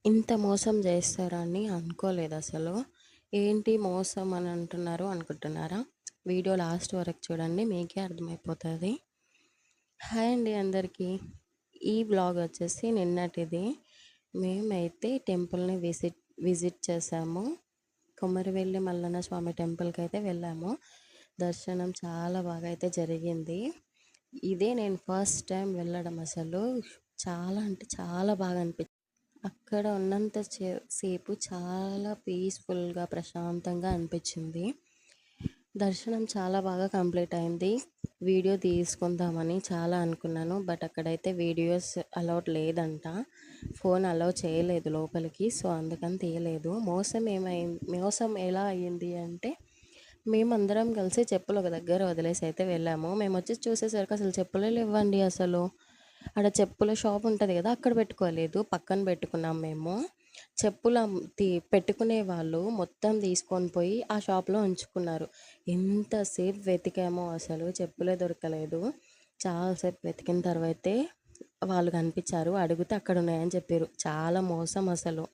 ఇంత మోసం చేస్తారా అని అనుకోలేదసలు. ఏంటి మోసం అని అంటున్నారు అనుకుంటున్నారా? వీడియో లాస్ట్ వరకు చూడండి మీకే అర్థమైపోతది. హాయ్ అండి అందరికీ. ఈ వ్లాగ్ వచ్చేసి నిన్నటిది. మేమైతే టెంపుల్‌ని విజిట్ చేశాము. కొమరవెల్లి మల్లన్న స్వామి టెంపుల్‌కైతే వెళ్ళాము. దర్శనం చాలా బాగా అయితే జరిగింది. ఇదే నేను ఫస్ట్ టైం వెళ్ళడం అసలు. చాలా అంటే చాలా బాగా అక్కడ ఉన్నంత సేపు చాలా పీస్‌ఫుల్‌గా, ప్రశాంతంగా అనిపించింది. దర్శనం చాలా బాగా కంప్లీట్ అయింది. వీడియో తీసుకుందామని చాలా అనుకున్నాను. బట్ అక్కడైతే వీడియోస్ అలౌడ్ లేదంట. ఫోన్ అలౌ చేయలేదు లోపలికి. సో, అందుకని తీయలేదు. మోసం ఎలా అయ్యింది అంటే, మేమందరం కలిసి చెప్పులు ఒక దగ్గర వదిలేసి అయితే వెళ్ళాము. మేమొచ్చి చూసేసరికి అసలు చెప్పులే లేవ్వండి అసలు. ఆడ చెప్పుల షాప్ ఉంటది గదా! అక్కడ పెట్టుకోలేదు. పక్కన పెట్టుకున్నాం మేము. చెప్పులు పెట్టుకునే వాళ్ళు మొత్తం తీసుకొని పోయి ఆ షాప్‌లో ఉంచుకున్నారు. ఎంతసేపు వెతికామో అసలు చెప్పులే దొరకలేదు. చాలా సేపు వెతికిన తర్వాతే వాళ్ళు కనిపించారు. అడిగితే అక్కడున్నాయని చెప్పిర్రు. చాలా మోసం అసలు.